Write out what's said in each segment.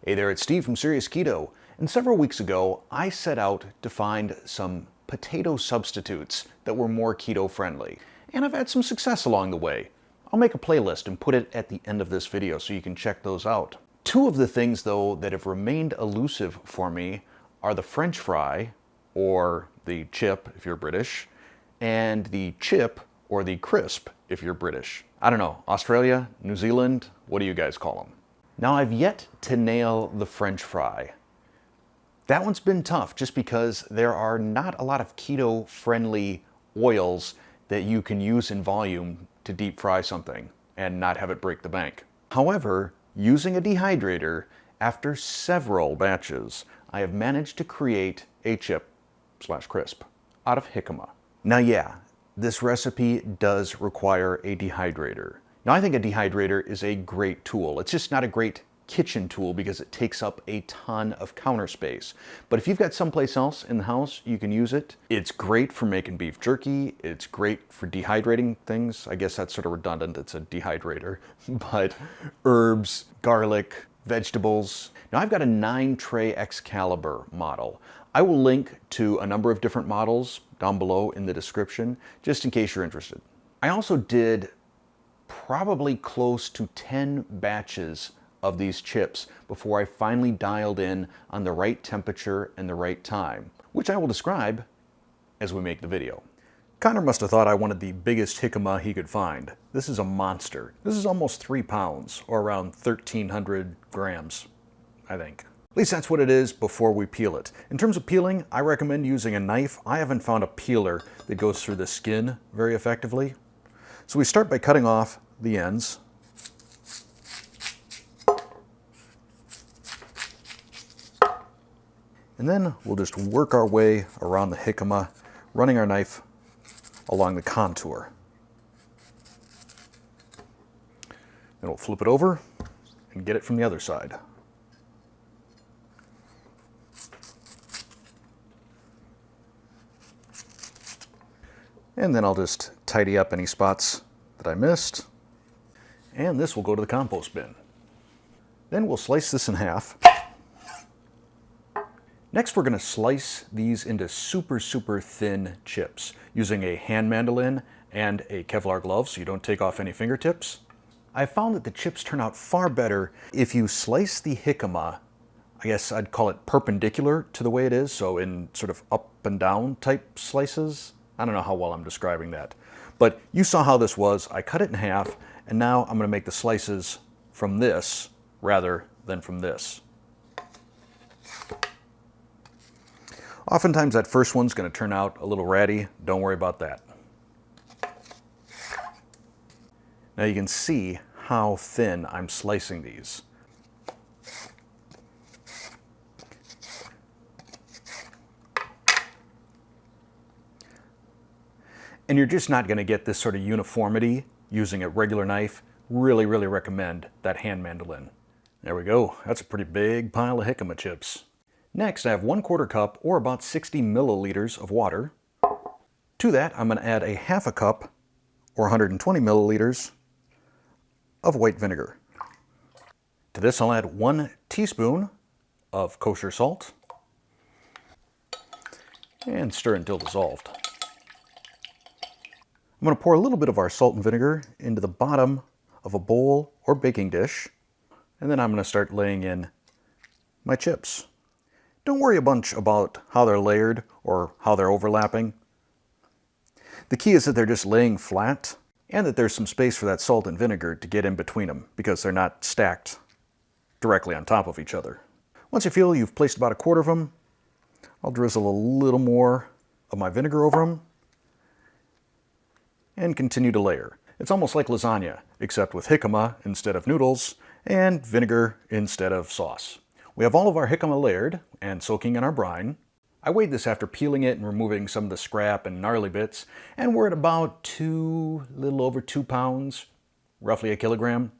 Hey there, it's Steve from Serious Keto, and several weeks ago I set out to find some potato substitutes that were more keto friendly, and I've had some success along the way. I'll make a playlist and put it at the end of this video so you can check those out. Two of the things though that have remained elusive for me are the French fry, or the chip if you're British, and the chip or the crisp if you're British. I don't know, Australia, New Zealand, what do you guys call them? Now I've yet to nail the French fry. That one's been tough just because there are not a lot of keto-friendly oils that you can use in volume to deep fry something and not have it break the bank. However, using a dehydrator, after several batches, I have managed to create a chip/crisp out of jicama. Now yeah, this recipe does require a dehydrator. Now I think a dehydrator is a great tool. It's just not a great kitchen tool because it takes up a ton of counter space. But if you've got someplace else in the house, you can use it. It's great for making beef jerky. It's great for dehydrating things. I guess that's sort of redundant, it's a dehydrator. But herbs, garlic, vegetables. Now I've got a 9-tray Excalibur model. I will link to a number of different models down below in the description, just in case you're interested. I also did probably close to 10 batches of these chips before I finally dialed in on the right temperature and the right time, which I will describe as we make the video. Connor must have thought I wanted the biggest jicama he could find. This is a monster. This is almost 3 pounds, or around 1,300 grams, I think. At least that's what it is before we peel it. In terms of peeling, I recommend using a knife. I haven't found a peeler that goes through the skin very effectively. So we start by cutting off the ends. And then we'll just work our way around the jicama, running our knife along the contour. Then we'll flip it over and get it from the other side. And then I'll just tidy up any spots that I missed. And this will go to the compost bin. Then we'll slice this in half. Next, we're going to slice these into super thin chips using a hand mandolin and a Kevlar glove so you don't take off any fingertips. I found that the chips turn out far better if you slice the jicama, I guess I'd call it perpendicular to the way it is, so in sort of up and down type slices. I don't know how well I'm describing that. But you saw how this was. I cut it in half, and now I'm going to make the slices from this rather than from this. Oftentimes that first one's going to turn out a little ratty. Don't worry about that. Now you can see how thin I'm slicing these. And you're just not going to get this sort of uniformity using a regular knife. Really recommend that hand mandolin. There we go. That's a pretty big pile of jicama chips. Next, I have 1/4 cup, or about 60 milliliters of water. To that, I'm going to add a 1/2 cup, or 120 milliliters, of white vinegar. To this, I'll add 1 teaspoon of kosher salt, and stir until dissolved. I'm going to pour a little bit of our salt and vinegar into the bottom of a bowl or baking dish, and then I'm going to start laying in my chips. Don't worry a bunch about how they're layered or how they're overlapping. The key is that they're just laying flat and that there's some space for that salt and vinegar to get in between them because they're not stacked directly on top of each other. Once you feel you've placed about 1/4 of them, I'll drizzle a little more of my vinegar over them and continue to layer. It's almost like lasagna, except with jicama instead of noodles and vinegar instead of sauce. We have all of our jicama layered and soaking in our brine. I weighed this after peeling it and removing some of the scrap and gnarly bits, and we're at about a little over 2 pounds, roughly 1 kilogram.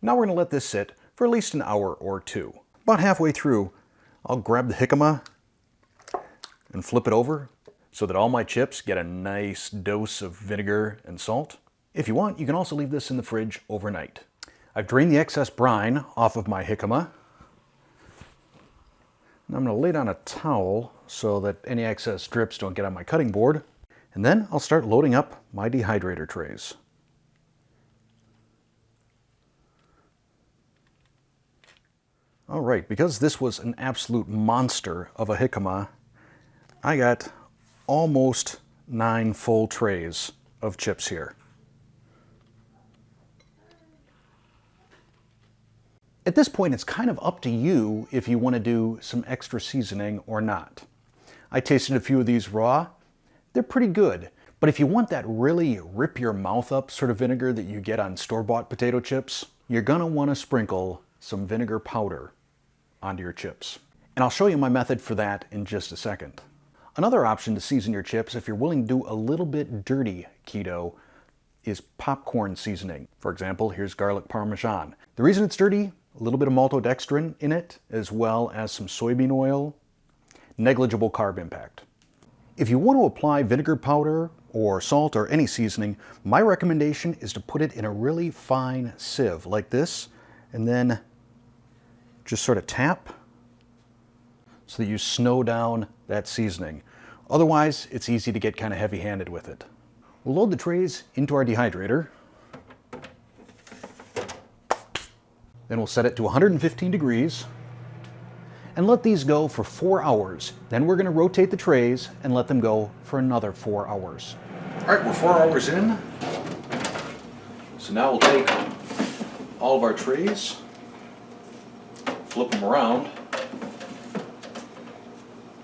Now we're going to let this sit for at least an hour or 2. About halfway through, I'll grab the jicama and flip it over so that all my chips get a nice dose of vinegar and salt. If you want, you can also leave this in the fridge overnight. I've drained the excess brine off of my jicama. Now I'm going to lay down a towel so that any excess drips don't get on my cutting board. And then I'll start loading up my dehydrator trays. All right, because this was an absolute monster of a jicama, I got almost 9 full trays of chips here. At this point, it's kind of up to you if you want to do some extra seasoning or not. I tasted a few of these raw. They're pretty good, but if you want that really rip your mouth up sort of vinegar that you get on store-bought potato chips, you're gonna want to sprinkle some vinegar powder onto your chips. And I'll show you my method for that in just a second. Another option to season your chips if you're willing to do a little bit dirty keto is popcorn seasoning. For example, here's garlic parmesan. The reason it's dirty, a little bit of maltodextrin in it, as well as some soybean oil, negligible carb impact. If you want to apply vinegar powder or salt or any seasoning, my recommendation is to put it in a really fine sieve like this, and then just sort of tap so that you snow down that seasoning. Otherwise, it's easy to get kind of heavy-handed with it. We'll load the trays into our dehydrator. Then we'll set it to 115 degrees and let these go for 4 hours. Then we're going to rotate the trays and let them go for another 4 hours. All right, we're 4 hours in. So now we'll take all of our trays, flip them around.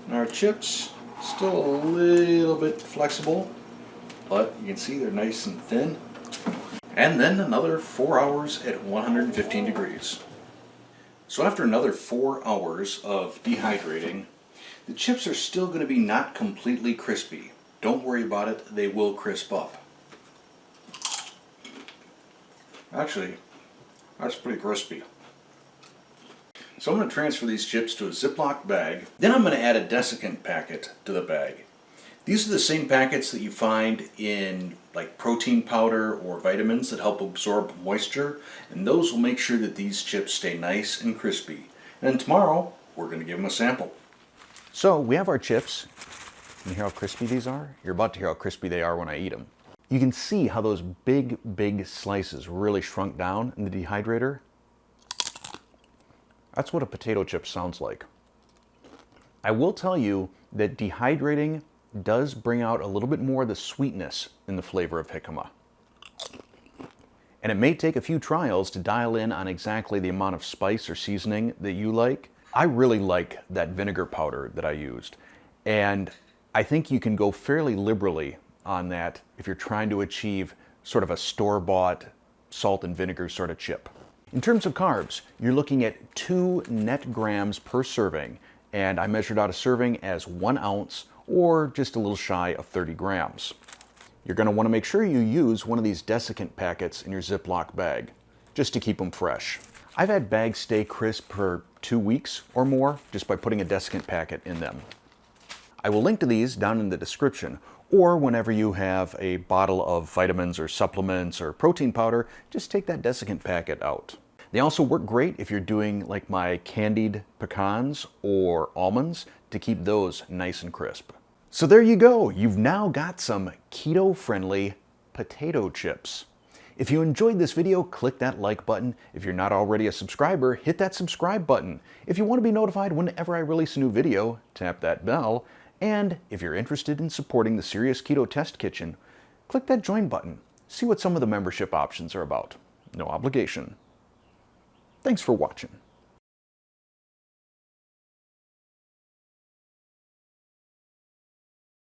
And our chips, still a little bit flexible, but you can see they're nice and thin. And then another 4 hours at 115 degrees. So after another 4 hours of dehydrating, the chips are still going to be not completely crispy. Don't worry about it, they will crisp up. Actually, that's pretty crispy. So I'm going to transfer these chips to a Ziploc bag. Then I'm going to add a desiccant packet to the bag. These are the same packets that you find in like protein powder or vitamins that help absorb moisture, and those will make sure that these chips stay nice and crispy. And tomorrow, we're going to give them a sample. So we have our chips. You hear how crispy these are? You're about to hear how crispy they are when I eat them. You can see how those big slices really shrunk down in the dehydrator. That's what a potato chip sounds like. I will tell you that dehydrating does bring out a little bit more of the sweetness in the flavor of jicama. And it may take a few trials to dial in on exactly the amount of spice or seasoning that you like. I really like that vinegar powder that I used. And I think you can go fairly liberally on that if you're trying to achieve sort of a store-bought salt and vinegar sort of chip. In terms of carbs, you're looking at 2 net grams per serving, and I measured out a serving as 1 ounce or just a little shy of 30 grams. You're going to want to make sure you use one of these desiccant packets in your Ziploc bag, just to keep them fresh. I've had bags stay crisp for 2 weeks or more just by putting a desiccant packet in them. I will link to these down in the description, or whenever you have a bottle of vitamins or supplements or protein powder, just take that desiccant packet out. They also work great if you're doing like my candied pecans or almonds to keep those nice and crisp. So there you go. You've now got some keto-friendly potato chips. If you enjoyed this video, click that like button. If you're not already a subscriber, hit that subscribe button. If you want to be notified whenever I release a new video, tap that bell. And if you're interested in supporting the Serious Keto Test Kitchen, click that join button. See what some of the membership options are about. No obligation. Thanks for watching.